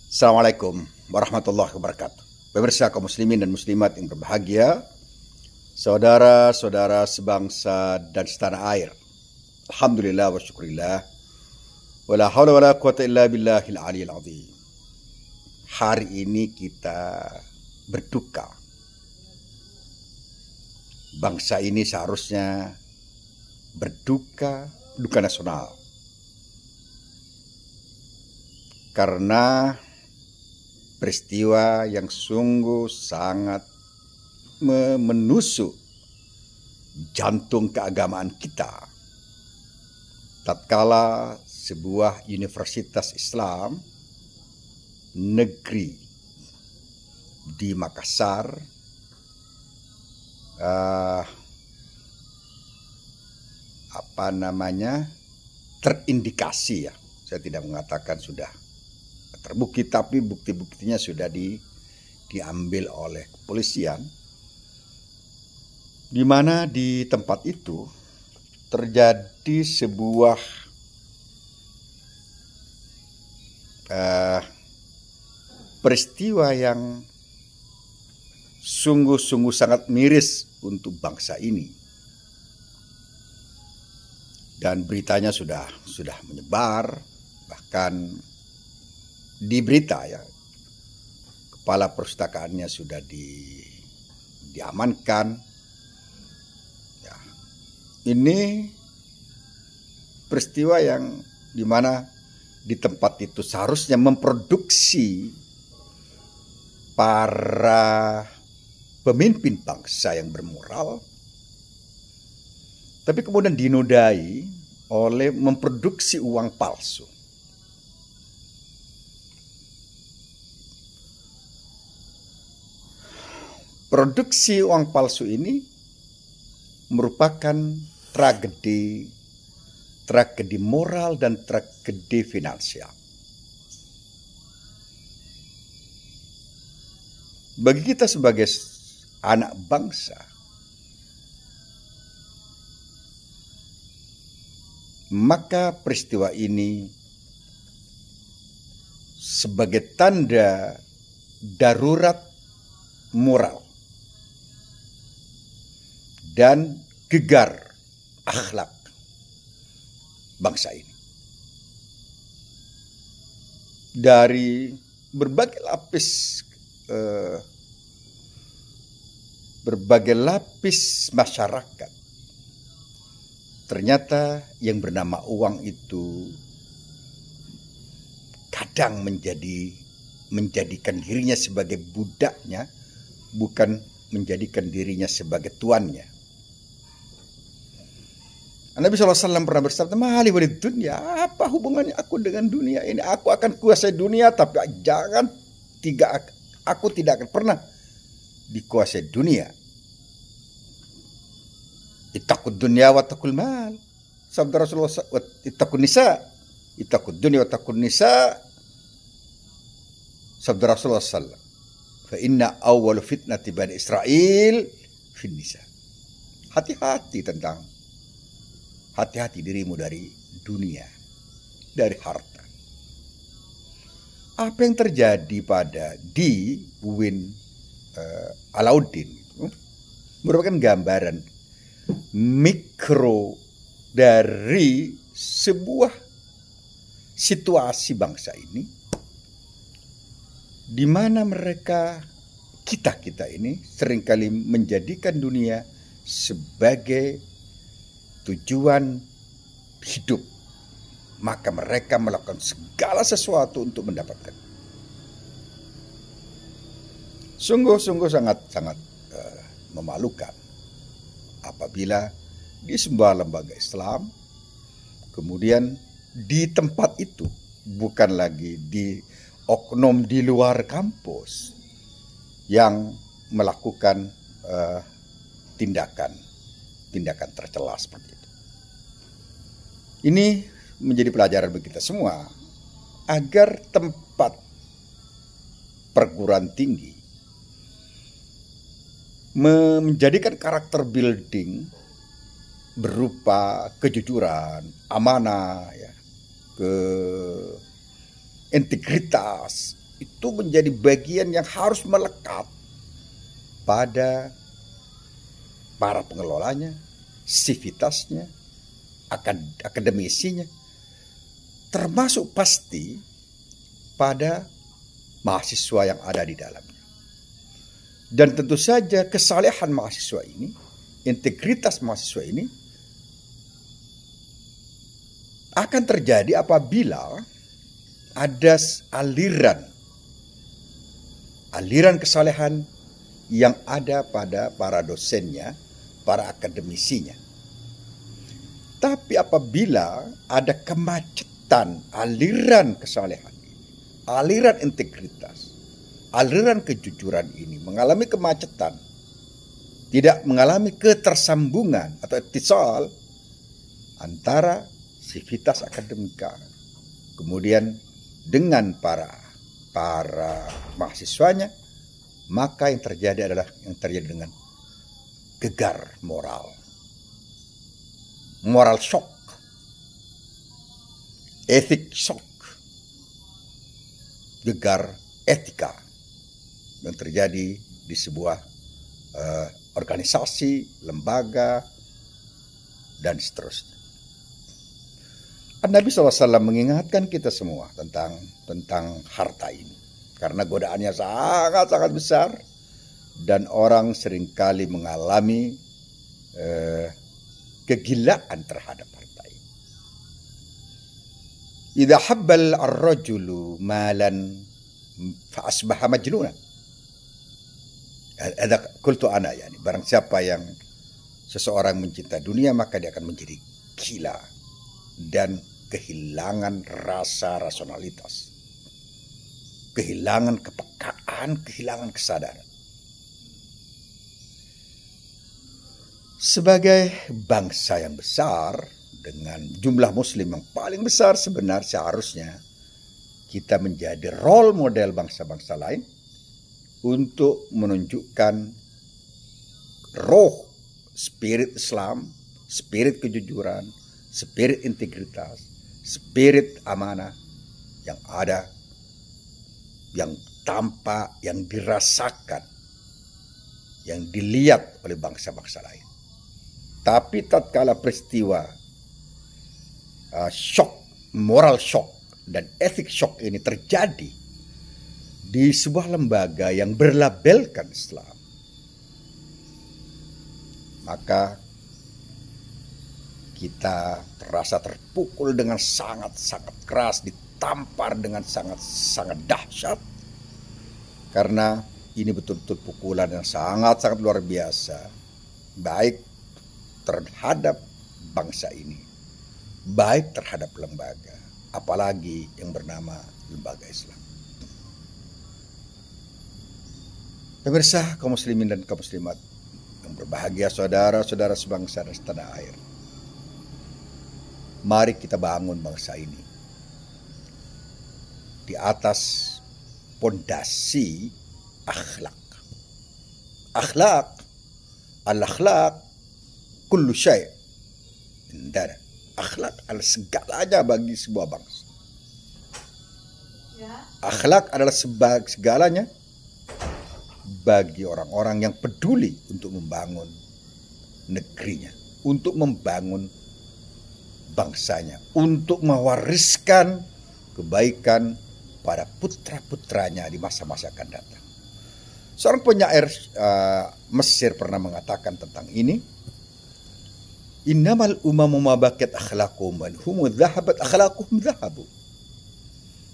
Assalamualaikum warahmatullahi wabarakatuh. Pemirsa kaum muslimin dan muslimat yang berbahagia, saudara-saudara sebangsa dan setanah air. Alhamdulillah wa syukurillah. Wala hawla wala quwata illa billahil aliyil azim. Hari ini kita berduka. Bangsa ini seharusnya berduka, duka nasional. Karena peristiwa yang sungguh sangat menusuk jantung keagamaan kita. Tatkala sebuah universitas Islam negeri di Makassar terindikasi, ya, saya tidak mengatakan sudah terbukti, tapi bukti-buktinya sudah diambil oleh kepolisian, di mana di tempat itu terjadi sebuah peristiwa yang sungguh-sungguh sangat miris untuk bangsa ini. Dan beritanya sudah menyebar, bahkan di berita, ya, kepala perpustakaannya sudah diamankan. Ya, ini peristiwa yang dimana di tempat itu seharusnya memproduksi para pemimpin bangsa yang bermoral, tapi kemudian dinodai oleh memproduksi uang palsu. Produksi uang palsu ini merupakan tragedi moral dan tragedi finansial. Bagi kita sebagai anak bangsa, maka peristiwa ini sebagai tanda darurat moral dan gegar akhlak bangsa ini. Dari berbagai lapis masyarakat, ternyata yang bernama uang itu kadang menjadikan dirinya sebagai budaknya, bukan menjadikan dirinya sebagai tuannya. Nabi SAW pernah bersabda, "Mali walid dunya, apa hubungannya aku dengan dunia ini? Aku akan kuasai dunia, tapi aku tidak akan pernah dikuasai dunia." Ittaqud dunya wa taqul mal. Sabda Rasulullah, ittaqun nisa. Ittaqud dunya wa taqul nisa. Sabda Rasulullah sallallahu alaihi wasallam, fa inna awwal fitnati bani Israel fin nisa. Hati-hati dirimu dari dunia, dari harta. Apa yang terjadi pada di Buin Alauddin itu merupakan gambaran mikro dari sebuah situasi bangsa ini, di mana kita ini seringkali menjadikan dunia sebagai tujuan hidup, maka mereka melakukan segala sesuatu untuk mendapatkan. Sungguh-sungguh sangat memalukan apabila di sebuah lembaga Islam, kemudian di tempat itu, bukan lagi di oknum di luar kampus yang melakukan tindakan tercela seperti itu. Ini menjadi pelajaran bagi kita semua, agar tempat perguruan tinggi menjadikan karakter building berupa kejujuran, amanah, ya, integritas, itu menjadi bagian yang harus melekat pada para pengelolanya, sivitasnya, akademisinya, termasuk pasti pada mahasiswa yang ada di dalamnya. Dan tentu saja kesalehan mahasiswa ini, integritas mahasiswa ini akan terjadi apabila ada aliran kesalehan yang ada pada para dosennya, para akademisinya. Tapi apabila ada kemacetan aliran kesalehan ini, aliran integritas, aliran kejujuran ini mengalami kemacetan, tidak mengalami ketersambungan atau ittisal antara sivitas akademika kemudian dengan para mahasiswanya, maka yang terjadi dengan gegar moral shock, ethic shock, gegar etika yang terjadi di sebuah organisasi, lembaga, dan seterusnya. Nabi SAW mengingatkan kita semua tentang harta ini. Karena godaannya sangat-sangat besar. Dan orang seringkali mengalami kegilaan terhadap harta ini. Idza habbal ar-rajulu malan fa asbaha majnuna. Ada kultu ana, yani barang siapa yang seseorang mencinta dunia maka dia akan menjadi gila dan kehilangan rasa rasionalitas, kehilangan kepekaan, kehilangan kesadaran. Sebagai bangsa yang besar dengan jumlah muslim yang paling besar, sebenarnya seharusnya kita menjadi role model bangsa-bangsa lain untuk menunjukkan roh, spirit Islam, spirit kejujuran, spirit integritas, spirit amanah yang ada, yang tampak, yang dirasakan, yang dilihat oleh bangsa-bangsa lain. Tapi tatkala peristiwa shock, moral shock dan ethic shock ini terjadi di sebuah lembaga yang berlabelkan Islam, maka kita terasa terpukul dengan sangat-sangat keras, ditampar dengan sangat-sangat dahsyat. Karena ini betul-betul pukulan yang sangat-sangat luar biasa, baik terhadap bangsa ini, baik terhadap lembaga, apalagi yang bernama lembaga Islam. Pemirsa, kaum muslimin dan kaum muslimat yang berbahagia, saudara-saudara sebangsa dan setanah air, mari kita bangun bangsa ini di atas pondasi akhlak. Akhlak, al-akhlak kullu syai' indana. Akhlak adalah segalanya bagi sebuah bangsa. Akhlak adalah segalanya bagi orang-orang yang peduli untuk membangun negerinya, untuk membangun bangsanya, untuk mewariskan kebaikan pada putra-putranya di masa-masa akan datang. Seorang penyair Mesir pernah mengatakan tentang ini, innamal umamu ma baqiyat akhlaquhum wa hum dhahabat akhlaquhum dhahabu.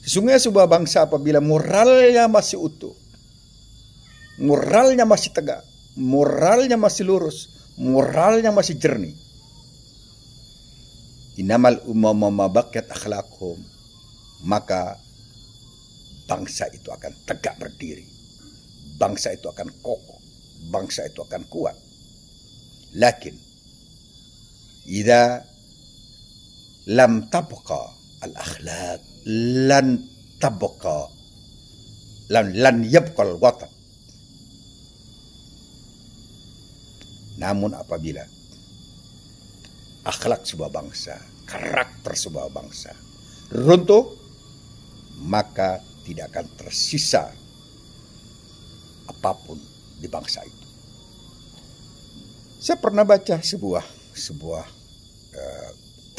Sesungguhnya sebuah bangsa apabila moralnya masih utuh, moralnya masih tegak, moralnya masih lurus, moralnya masih jernih, innamal umamu ma baqiyat akhlaquhum, maka bangsa itu akan tegak berdiri, bangsa itu akan kokoh, bangsa itu akan kuat. Lakin idza lam tabqa al-akhlaq lan yabqa al-watan. Namun apabila akhlak sebuah bangsa, karakter sebuah bangsa runtuh, maka tidak akan tersisa apapun di bangsa itu. Saya pernah baca sebuah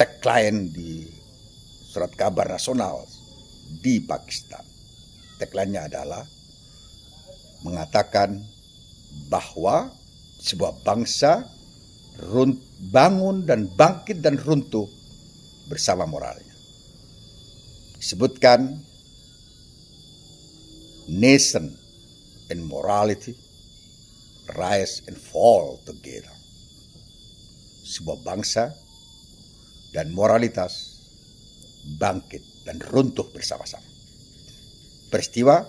tagline di surat kabar nasional di Pakistan. Tagline-nya adalah mengatakan bahwa sebuah bangsa bangun dan bangkit dan runtuh bersama moralnya. Disebutkan nation and morality rise and fall together. Sebuah bangsa dan moralitas bangkit dan runtuh bersama-sama. Peristiwa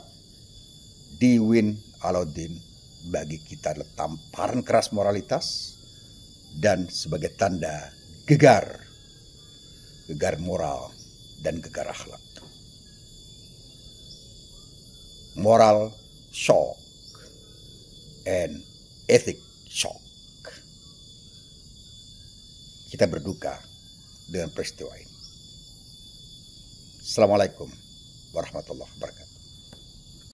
di Win Alauddin bagi kita adalah tamparan keras moralitas dan sebagai tanda gegar moral dan gegar akhlak. Moral shock and ethic shock. Kita berduka dengan peristiwa ini. Assalamualaikum warahmatullahi wabarakatuh.